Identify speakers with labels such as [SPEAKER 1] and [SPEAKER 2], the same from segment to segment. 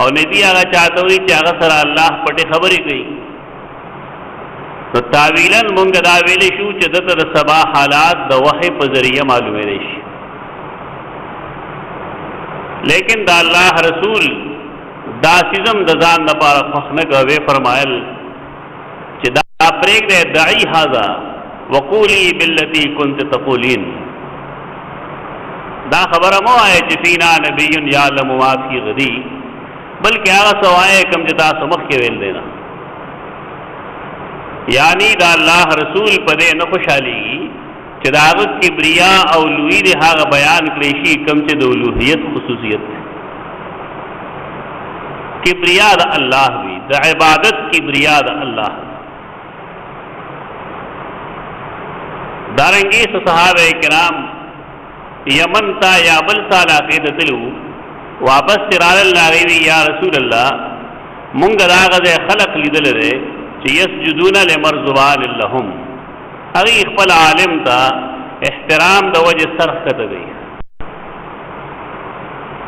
[SPEAKER 1] او ندی هغه چاته وي چې هغه سره الله پټې خبرې کوي. نو تعویلا مونږ دا ویلې شو چې دته د سبا حالات د وحی په ذریعہ معلومې شي، لیکن دا الله رسول دا سیزم د ځان لپاره خوښ نه کوي. فرمایل چې دا پرېږده دعی هذا وقولی باللتی کنت تقولین، دا خبره مو آئے چې فینا نبی یعلم ما فی غدی، بلکہ هغه سوائے کم چې تاسو مخکې ویل دینا. یعنی دا الله رسول په دې نه خوشحالېږي چې د هغه کبریا او لوی د هغه بیان کړی شي کم چې د الوهیت خصوصیت ده. کبریا د الله وی، د عبادت کبریا د الله. دارنګي صحابه کرام یمن تا یا بل تا علاقې ته تلو، واپس ترال الله وی یا رسول الله مونږ راغه خلق لیدل لري چې یسجدون لمرزوان لهم، هغه خپل عالم ته احترام د وجه سرخ کته دی.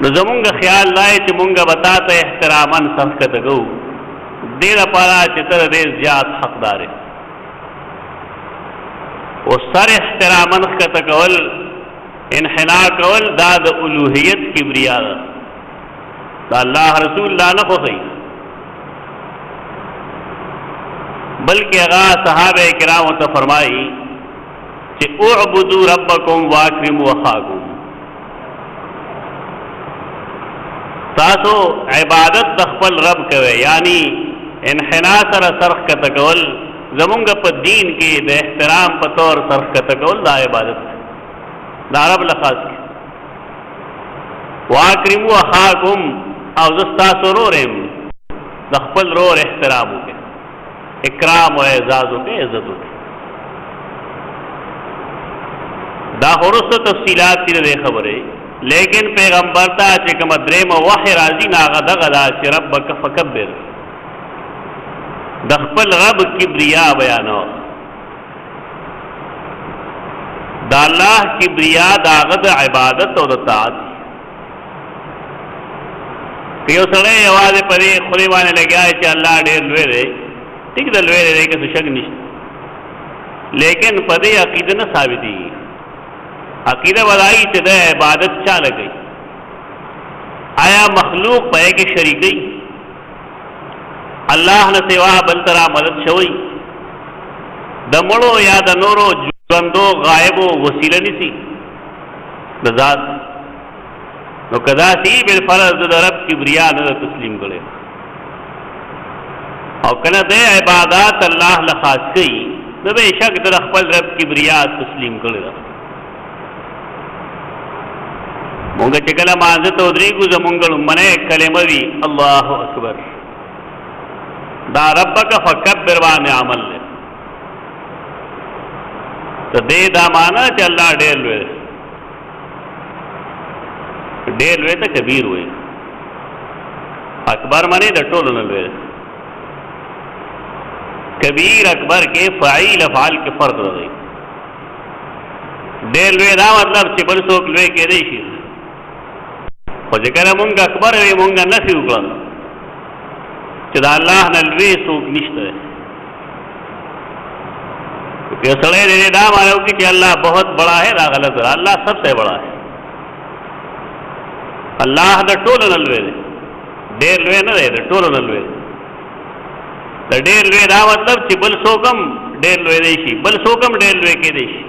[SPEAKER 1] نو زمونږ خیال لای چې مونږ وتا ته احترامن سرخ کته کو دې لپاره چې تر دې زیات حقدار او سر احترامن کته کول انحنا کول دا د الوهیت کبریا ده. دا الله رسول لا نه خوښي، بلکہ هغه صحابه کرام ته فرمایي چې اعبدوا ربکم واکرموا اخاکم، تاسو عبادت د خپل رب کوي، یعنی انحنا سره سرخ کته کول زمونږ په دین کې د احترام په تور سرخ کته کول دا عبادت دا رب لخاص کی. واکرموا اخاکم او زستا سرورم د خپل رور احترام وکړي، اکرام و اعزاز وکړي، عزت وکړي. دا خورسته تفصیلات دې خبره، لیکن پیغمبر ته چې کوم دریم وحی راځي ناغه دغه دا چې ربک فکبر، د خپل رب کبریا بیانو. دا الله کبریا داغه د عبادت او د طاعت. یو سره یوازې پرې خوري باندې لګیا چې الله ډېر لوی دی، ٹھیک ده لوی دی که څه شک نشته، لیکن په دې عقیده نه ثابت دي. عقیده ولای چې د عبادت چا لګي، آیا مخلوق پې کې شریکي الله نه سوا بل ترا مدد شوی، د مړو یا د نورو ژوندو غایبو وسیله نسی د ذات. نو کدا سی بالفرض د رب کبریا نه تسلیم کړي او کنه د عبادت الله لخاص کړي، نو به شک د خپل رب کبریا تسلیم کړي. مونږ چې کله مانځه ته ودرېږو زمونږ لومړی کلمه وي الله اکبر، دا ربک فکبر باندې عمل دی. ته دې دا معنا چې الله ډېر لوی، ډېر لوی ته کبیر وي. اکبر معنی د ټولو نه لوی، کبیر اکبر کې فاعل افعال کې فرق دی. ډېر لوی دا مطلب چې بل څوک لوی کېدی شي، خو چې کله مونږ اکبر وي مونږ نفي وکړو چې دا الله نه لوی څوک نشته. کہ سڑے دے دا مانو کہ اللہ بہت بڑا ہے، دا غلط ہے. اللہ سب سے بڑا ہے. اللہ دا ټولو نه لوی دی، ډېر لوی نه دی، د ټولو نه لوی دی. د ډېر لوی دا مطلب چې بل څوک هم ډېر لوی دی شي، بل څوک هم ډېر لوی کېدی شي،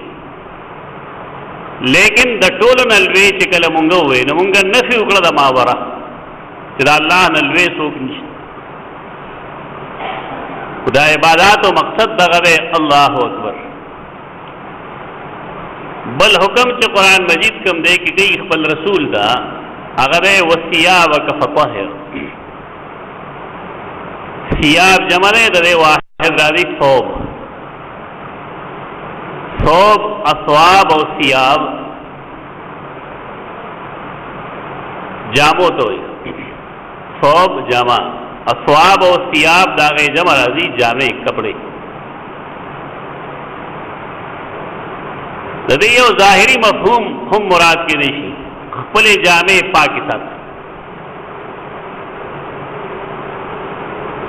[SPEAKER 1] لیکن د ټولو نه لوی چې کله مونږ ووایو نو مونږ نفي وکړه د ماوره چې د الله نه لوی څوک نشته. خدا عبادات و مقصد دغه دی الله اکبر. بل حکم چې قرآن مجید کوم دی کې کوي خپل رسول دا هغه دی وثیابک فطهر. ثیاب جمع دی د واحد راځي ثوب، ثوب اثواب او ثیاب جامو تو ثوب جامع، اثواب او ثیاب داغه جمع راځي جامع کپڑے. د دې یو ظاهري مفهوم هم مراد کې نشي، خپل جامع پاکي سات.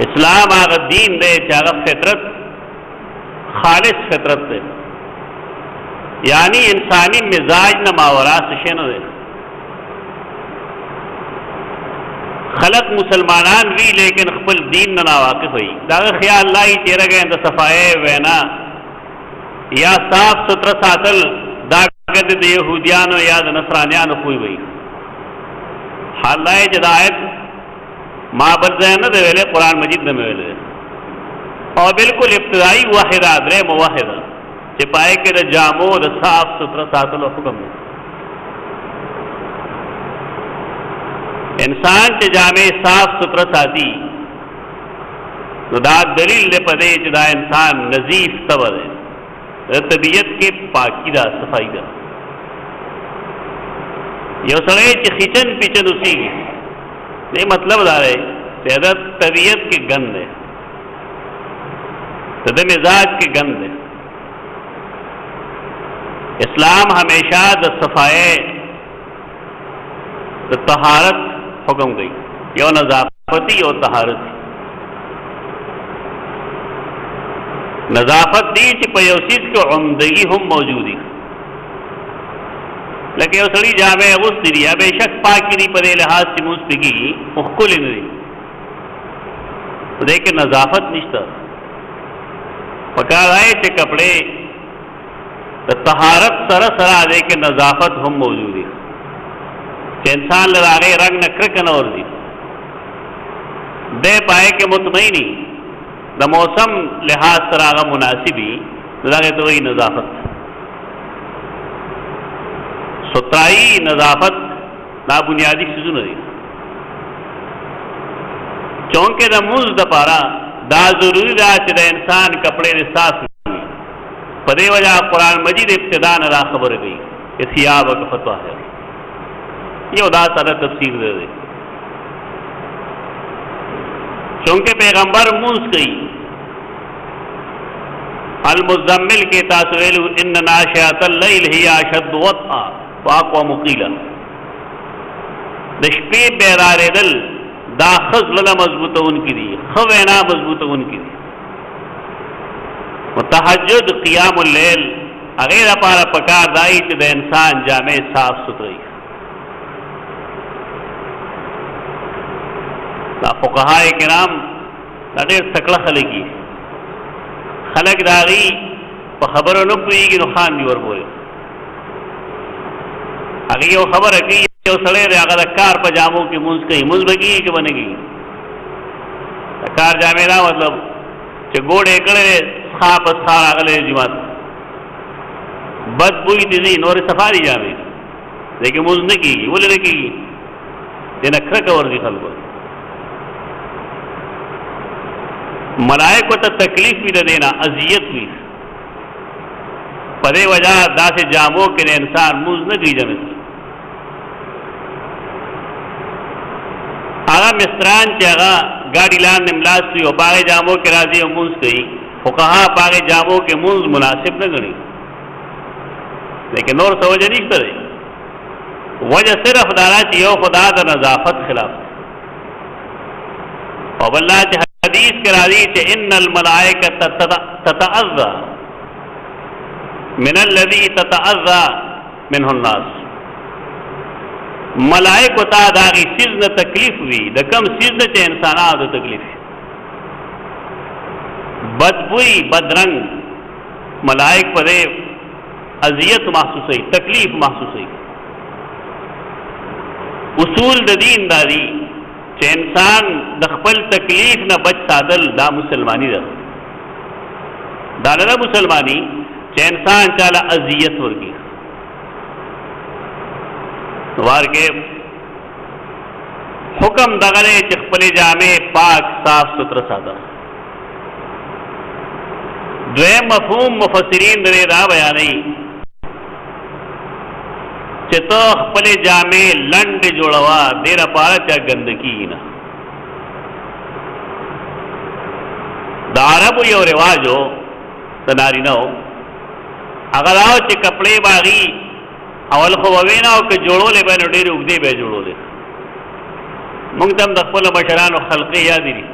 [SPEAKER 1] اسلام هغه دین دی چې هغه فطرت خالص فطرت دی، یعنی انسانی مزاج نه ماورا څه شی نه دی. خلق مسلمانان وی لیکن خپل دین نه واقف وي، دا خیال لای تیرا گئے د صفائے وینا یا صاف ستر ساتل دا کده د يهوديانو یا د نصرانيانو کوئی وي. حال لای جدایت ما بل نه دی ویلې قران مجید نه ویلې، او بالکل ابتدائی واحده درې موحده چې پای کې د جامو د صاف ستر ساتل حکم دی. انسان چې جامع صاف ستر ساتي نو دا دلیل دی په دې چې دا انسان نظیف طبع دی، طبیعت کې پاکی دا صفائی ده. یو سړی چې خیچن پیچن اوسېږي دې مطلب دا دی چې دا طبیعت کې ګند دی، د مزاج کې ګند دی. اسلام ہمیشہ د صفائے د طہارت حکم گئی، یو نظافتی اور طہارتی. نظافت دی چې په یو چیز کې عمدگی هم موجودی، لکه یو سړی جامع اغوستی دی بېشک پاکی دی په دې لحاظ چې موږ پکېږي خو ښکلې نه دی، په دې کې نظافت نشته. پکار آئے چې کپڑے د طهارت سره سره دې کې نظافت هم موجودی چې انسان لراغه رنگ نه کرک نه ورځي، دې پای کې مطمئنی د موسم لحاظ سره هغه مناسبی دغه ته وی نظافت. سترائی نظافت دا بنیادی چیزونه دي، چونکه د موز د پاره دا ضروری ده چې د انسان کپڑے صاف وي. په دې وجہ قرآن مجید ابتدا نه را خبره کوي چې ثيابک فطهر، یو دا سره تفسیر دی. چونکه پیغمبر موز کوي المزمل کې تاسو ویلو ان ناشئه الليل هي اشد وطئا واقوم قيلا، د شپې بیدارېدل دا خزله مضبوطون کی دي، خو وینا مضبوطون کی دي. تهجد قیام اللیل هغه لپاره پکار دی چې د انسان جامع صاف سوتري. دا فقهای کرام دا ډېر تکړه خلک دي، خلک داغي په خبرو نه پوهېږي نو خان دي ورپورې. هغه یو خبره کوي یو سړی دی هغه د کار په جامو کې مونځ کوي، مونځ به کېږي که به نه کېږي؟ د کار جامې دا مطلب چې ګوډې کړی څښا په څښا راغلی جماعت بد بوی دي ځي نورې صفا دي جامې، دې کې مونځ نه کېږي. ولې نه کېږي؟ دې نه کرکه ورځي خلکو. ملائکو ته تکلیف وي د دې نه، اذیت وي. په دې وجہ داسې جامو کې د انسان مونځ نه کوي. جامې هغه مستران چې هغه ګاډي لاندې ملاست وي او په هغې جامو کې راځي او مونځ کوي، فقها په هغې جامو کې مونځ مناسب نه ګڼي، لیکن نور څه وجه نشته دی. وجه صرف دا ده چې یو خدا د نظافت خلاف دی، او بل چې حدیث کې راځي چې ان الملائکه تتأذى من الذي تتأذى منه الناس. ملائکو ته د هغې څیز نه تکلیف وي د کم څیز نه چې انسانانو ته تکلیف وي. بدبوی بدرنګ ملائک په دې اذیت محسوسوي، تکلیف محسوسوي. اصول د دین دا دي چې انسان د خپل تکلیف نه بچ ساتل دا مسلمانی ده. دا نه مسلمانی چې انسان چاله اذیت ورکړي. وار کې حکم دغه چې خپل جامې پاک صاف ستر ساته. دویم مفهوم مفسرین درې را بیانوي چې ته خپل جامې لنډې جوړوا دې لپاره چې ګندګي نه. د عربو یو رواجو د نارینه هغه راو چې کپڑے باغی اول خو وینا او که جوړولې به نو ډېرې اوږدې به جوړولې. موږ ته هم د خپلو مشرانو خلقې یادې دي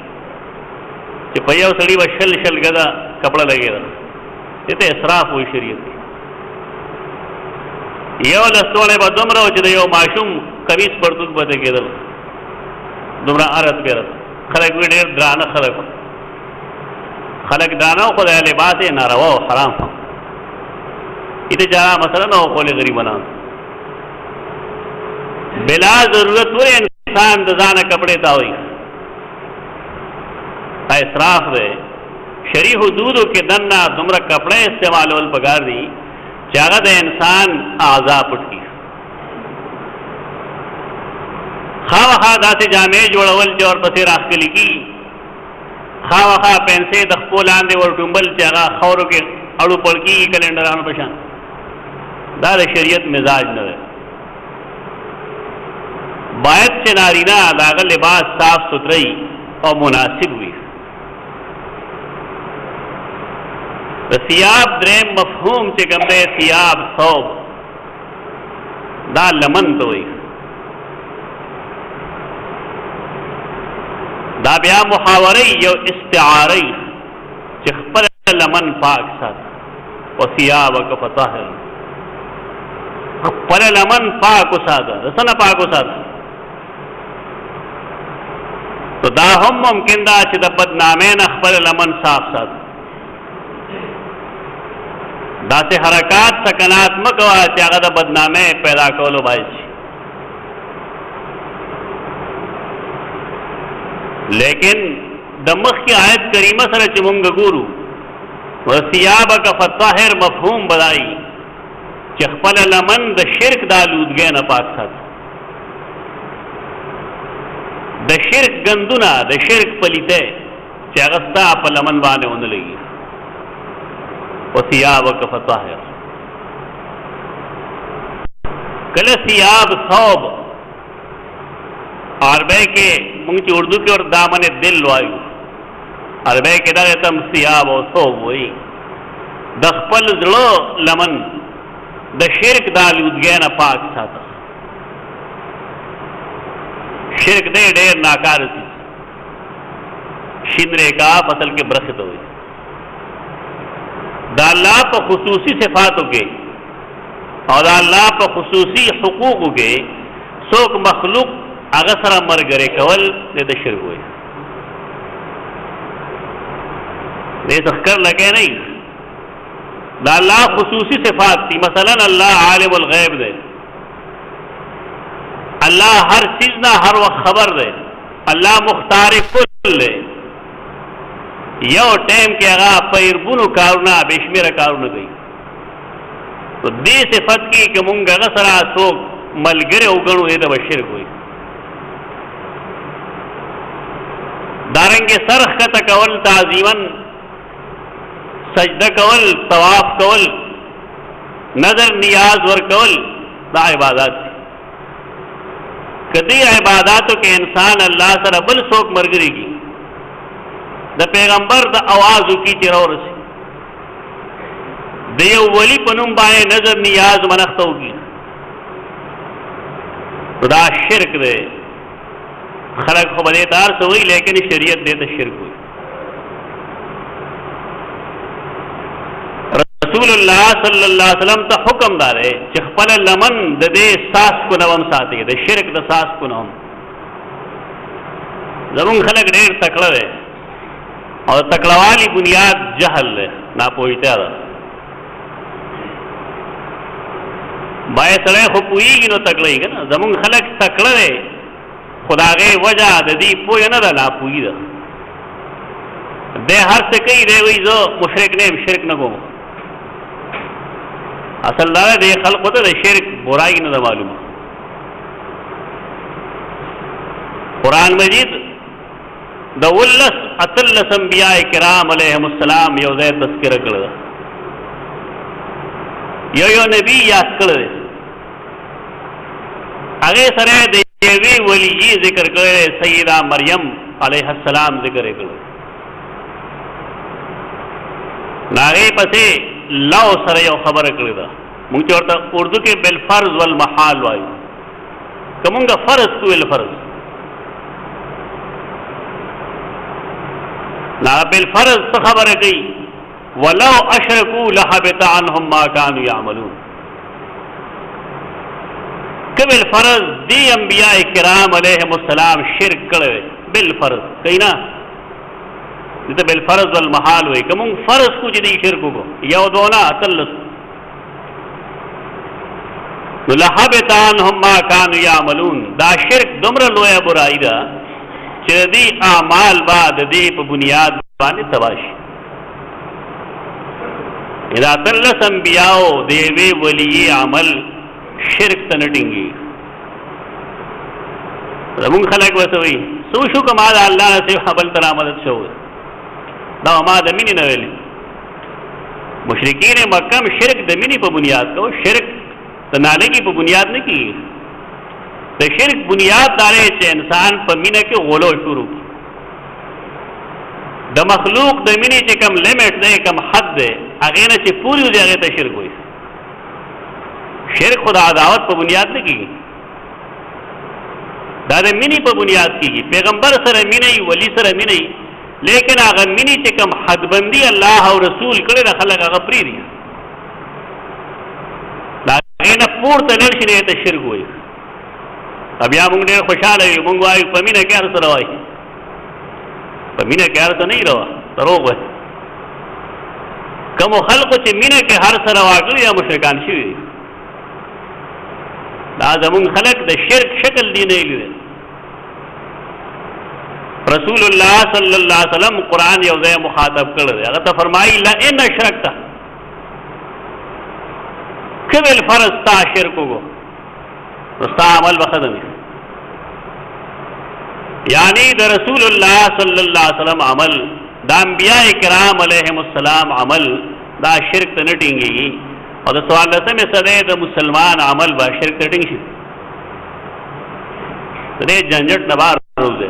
[SPEAKER 1] چې په یو سړي به شل ګزه کپړه لګېده، دې ته اسراف وایي شریعت کې. یو لستوڼی به دومره و چې د یو ماشوم کمیس پرتوک به ته کېدل، دومره ارت بیرت. خلک وی ډېر درانه خلک درانه و، خو د لباس یې ناروا او حرام و. دې چا مثلا نه وښولې غریبانان. بلا ضرورت ولې انسان د ځانه کپړې تاوي؟ دا اسراف دی. شرعي حدودو کې دننه دومره کپړې استعمالول پکار دي چې هغه د انسان اعضا پټ کړي. خامخا داسې جامې جوړول چې ورپسې راښکلي کېږي، خامخا پنسې د خپو لاندې ورټومبل چې هغه خاورو کې اړو پړ کېږي کلنډرانو په شان. دا د شریعت مزاج نه دی. باید چې نارینه د هغه لباس صاف ستھري او مناسب وي. د ثياب دریم مفهوم چې کوم دی ثياب ثوب، دا لمن ته وایي. دا بیا محاورې یو استعارې چې خپل لمن پاک سات او ثيابک فطهر، خپل لمن پاک وساته. د څه نه پاک وساته؟ تو دا هم ممکن دا چې د بدنامۍ نه خپل لمن صاف ساتو. داسې حرکات سکنات مه کوه چې هغه د بدنامۍ پیدا کولو باعث شي. لیکن د مخکې آیت کریمه سره چې مونږ ګورو وثيابک فطهر مفهوم بدایي چې خپل لمن د شرک د آلودګۍ نه پاک ساتو. د شرک ګندونه، د شرک پلیته چې هغه ستا په لمن باندې ونه لګي. وثيابک فطهر. کله ثياب ثوب عربی کې مونږ چې اردو کې ور دامن دل وایو، عربی کې دا تم ثياب او ثوب وایي. د خپل زړه لمن د شرک د آلودګۍ نه پاک ساته. شرک دې ډېر ناکار دي. شینرے کا فصل کې برخت وي. دا الله په خصوصي صفاتو کې او دا الله په خصوصي حقوقو کې څوک مخلوق هغه سره مرګري کول د شرک وي. دې ذکر لګې نه دا الله خصوصي صفات دي. مثلا الله عالم الغیب دی، الله هر چیز نه هر وخت خبر دی، الله مختار کل دی. یو ټیم کې هغه پیربونو کارونه بشمیره کارونه کوي. تو دې صفت کې که مونږ هغه سره څوک ملګری وګڼو دې ته به شرک وي. دارنګې سر ښکته کول، تعظیمن سجده کول، طواف کول، نظر نیاز ورکول، دا عبادات دي. کدی عباداتو کې انسان الله سره بل څوک مرګري کی، د پیغمبر د اوازو کی چې راورسي، د یو ولی په نوم باندې نظر نیاز منښتو کی، دا شرک دی. خلق خو بده دار سوی لیکن شریعت دې ته شرک وي. رسول الله صلی الله علیه وسلم ته حکم دار چې خپل لمن د دې ساس کو نوم ساتي، د شرک د ساس کو نوم. زمون خلک ډېر تکړه دي او تکړهوالی بنیاد جهل ده، ناپوهیتیا ده. باید سړی خو پوهېږي نو تکړه یې که نه. زمونږ خلک تکړه دی خو د هغې وجه د دې پوهه نه ده، ناپوهي ده. دی هر څه کوي، دی وایي زه مشرک نه یم، شرک نه کوم. اصل دا دی خلقو ته د شرک برایي نه ده معلومه. قرآن مجید د 18 انبیاء کرام علیهم السلام یو ځای تذکره کړې ده. یو نبی یاد کړی دی، هغې سره د یوې ولیي ذکر کړی دی، سیده مریم علیه السلام ذکر یې کړی. نو هغې پسې لو سره یو خبره کړې ده. مونږ چې ورته اردو کې بالفرض والمحال وایو، که مونږ فرض کو بالفرض نا بالفرض څه خبره کوي ولو اشركوا لحبط عنهم ما كانوا يعملون. که بالفرض دی انبیاء کرام علیهم السلام شرک کړي بالفرض کینا دته بالفرض والمحال وي کوم فرض کو چې دی شرک کو یو دونا اتلس لحبط عنهم ما كانوا يعملون. دا شرک دومره لویه برائی ده چې دی اعمال بعد دی په بنیاد باندې تباشي. اذا تلس انبیاء دیوی ولی عمل شرک ته نه ټینګي. زمون خلک وسوي سو شو کما دا الله نه سی خپل تر مدد شو دا ما د مینې نه ویلي. مشرکین مکه شرک د مینې په بنیاد کو شرک د نالګي په بنیاد نه کیږي. د شرک بنیاد داري چې انسان په مینه کې غلو شروع کی. د مخلوق د مینې چې کم لیمټ دی کم حد دی هغه نه چې پوری دی هغه ته شرک وایي. شرک خدا عداوت په بنیاد نه کیږي دا د مینې په بنیاد کیږي. پیغمبر سره مینې ولی سره مینې لیکن هغه مینې چې کم حد بندي الله او رسول کړي د خلک هغه پری دي دا نه پورته نشي نه ته شرک وایي. بیا موږ ډېر خوشاله یو موږ وایو په مینه کې هر سره وایي په مینه کې هر څه نه روا دروغ وایي. کوم خلکو چې مینه کې هر سره واګړي یا مشرکان شي دا زمون خلق د شرک شکل دی نه لیدل. رسول الله صلی الله علیه وسلم قرآن یو ځای مخاطب کړل هغه ته فرمایي لا ان اشرکت کبل فرض تا شرک کو رستا عمل بخدمه یعنی د رسول الله صلی الله علیه وسلم عمل د انبیاء کرام علیهم السلام عمل دا شرک ته نه ټینګي. او د سوال لسمه صدې د مسلمان عمل با شرک ته ټینګ شي دې جنجټ نه بار روزه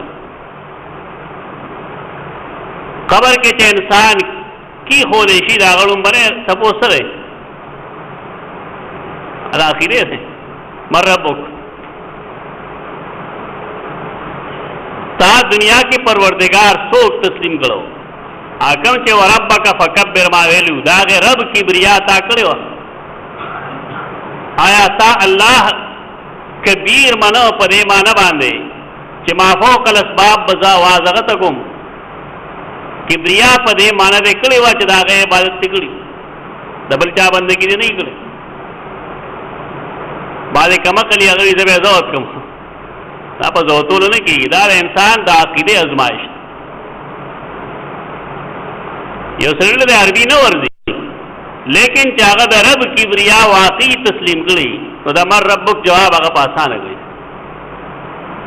[SPEAKER 1] قبر کې چې انسان کی خو دې شي دا غړم باندې سپو سره اخیره ده مربک تا دنیا کې پروردگار سوک تسلیم کړو اګم چې وربک فکبر ما ویلو دا غ رب کبریا تا کړو آیا تا الله کبیر منو په دې معنی باندې چې ما فوق الاسباب بزا وازغتکم کبریا په دې معنی دې کړي وا چې دا غ عبادت کړي دبل چا بندګی نه کړي باندې کما کلی هغه دې به زوت کوم دا په زوتول نه کیږي دا انسان د عقیده ازمایش یو سره د عربي نه ورځي لیکن چې هغه د رب کبریا واقعي تسلیم کړي نو دا مر ربک جواب هغه په اسانه کوي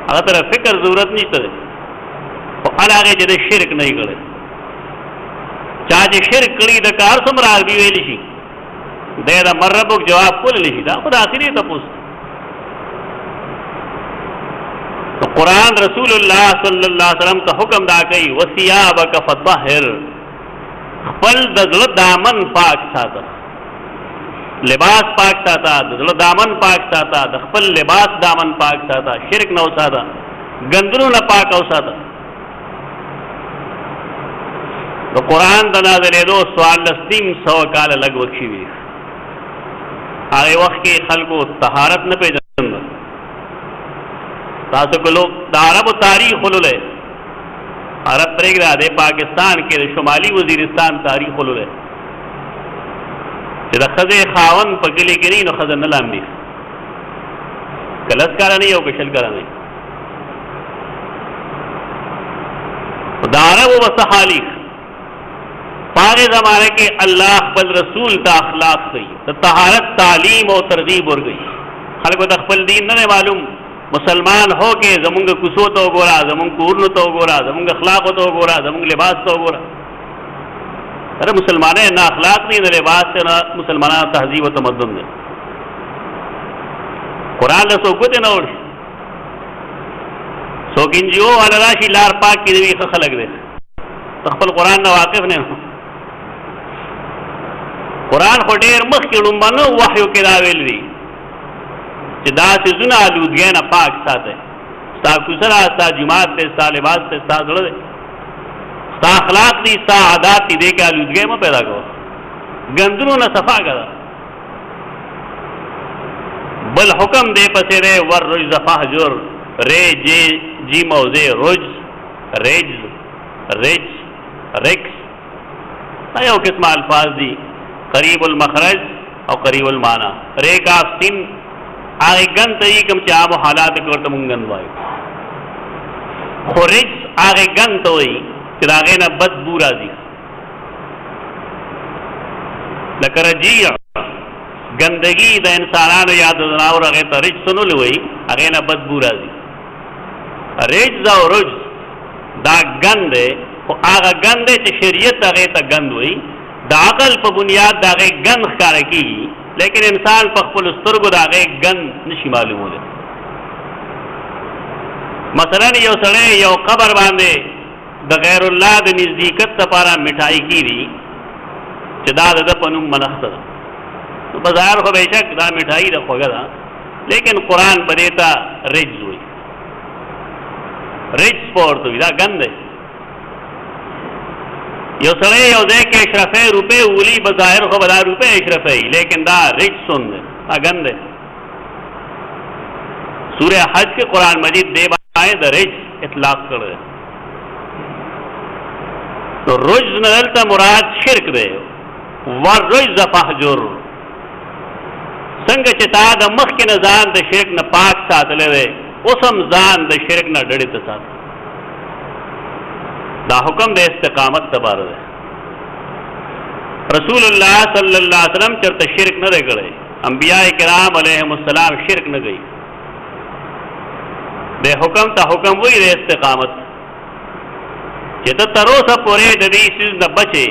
[SPEAKER 1] هغه تر فکر ضرورت نشته او هغه چې د شرک نه کړي چا چې شرک کړي د کار څومره عربي ویل شي دا مر ربک جواب کول نشي دا خدای اخري ته پوښت. قرآن رسول الله صلی الله علیه وسلم ته حکم دا کوي وثيابک فطهر خپل د زړه دامن پاک ساته لباس پاک ساته د زړه دامن پاک ساته د خپل لباس دامن پاک ساته شرک نه وساته ګندرو نه پاک اوساته. د قرآن د نازلېدو سوال لسیم 100 کال لګ وکشي وي هغه وخت کې خلکو طهارت نه پیژندل. تاسو کولو د عربو تاریخ ولولې عرب پرېګرا د پاکستان کې د شمالي وزیرستان تاریخ ولولې چې د خزه خاون په کلی کې نو خزه نه لامبي کلس کار نه یو کشل کار نه د عربو وسحالیخ پاره زمانه کې الله خپل رسول ته اخلاق کوي د طهارت تعلیم او ترغیب ورغی خلکو د خپل دین نه معلوم مسلمان ہو کے زمونږ کوڅو ته وګوره زمونږ کورونو ته وګوره زمونږ اخلاق ته وګوره زمونږ لباس ته وګوره اره مسلمانان نه اخلاق نه نه لباس نه مسلمانانو تهذیب او تمدن نه قرآن له څوک نه اور څوک انجیو ولا راشي لار پاک کې دی خلک دی خپل قرآن نه واقف نه قرآن خو ډېر مخکې لومبنو وحیو کې دا ویل دي چې دا سيزونه آلودګۍ نه پاک ساته ستا کوسره ستا جماعت ته ستا لباس ته ستا زړه دی ستا اخلاق دی ستا عادات دی کے آلودگی میں پیدا کرو گندنو نہ صفا کرا بل حکم دے پسے رے ور رجز فہجر رے جے جی موزے رجز رجز رجز رکس ایو قسم الفاظ دی قریب المخرج اور قریب المعنی رے کاف سن آگے گن تئی کم چاہم حالات کرتا منگن وائی خورج آگے گن توئی چر آگے نا بد بورا دی لکر رجیع گندگی دا انسانانو یاد دناور آگے تا رج سنو لوئی آگے نا بد بورا دی رجز او رجز دا گند ہے آگا گند ہے چی شریعت آگے تا گند ہوئی دا عقل پا بنیاد دا آگے گند خکارا کی لیکن انسان پا خپل سترگو دا آگے گند نشی معلوم ہو دے مثلا یو سڑے یو قبر باندے دا غیر اللہ دا نزدیکت تا پارا مٹھائی کی دی چی دا دا پنم منخت دا تو بظاہر خو بیشک دا مٹھائی دا خوگا دا لیکن قرآن پا دیتا رجز ہوئی رجز پورتوی دا گند ہے یو سڑے یو دے کے اشرفے روپے اولی بظاہر خو بدا روپے اشرفے لیکن دا رج سن دے دا گند ہے سورہ حج کے قرآن مجید دے بائیں دا رج اطلاق کر دے تو رجز ندلتا مراد شرک دے ورجز فحجر سنگ چتا دا مخ کے نزان دا شرک نا پاک ساتھ لے دے اسم زان دا شرک نا ڈڑی تا ساتھ دا حکم دے استقامت تبار دے رسول اللہ صلی اللہ علیہ وسلم چرتا شرک نہ دے گڑے انبیاء کرام علیہم السلام شرک نہ گئی دے حکم تا حکم وہی دے استقامت چیتا تروسا پورے ددی سیز نہ بچے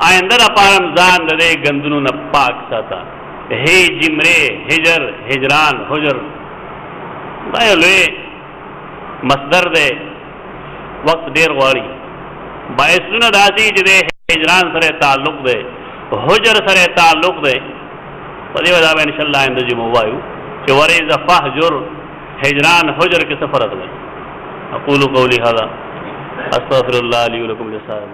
[SPEAKER 1] آئندہ پارم زان دے گندنو نہ پاک ساتا ہے جمرے ہجر ہجران حجر دائیو لوے مصدر دے وقت دیر غواری باعثنا داسی جدے ہجران سرے تعلق دے حجر سرے تعلق دے پدی وجہ میں انشاءاللہ اندہ جی موائیو کہ وریز فحجر ہجران حجر کے سفرت دے اقول قولی هذا استغفر اللہ علی ولکم لسائر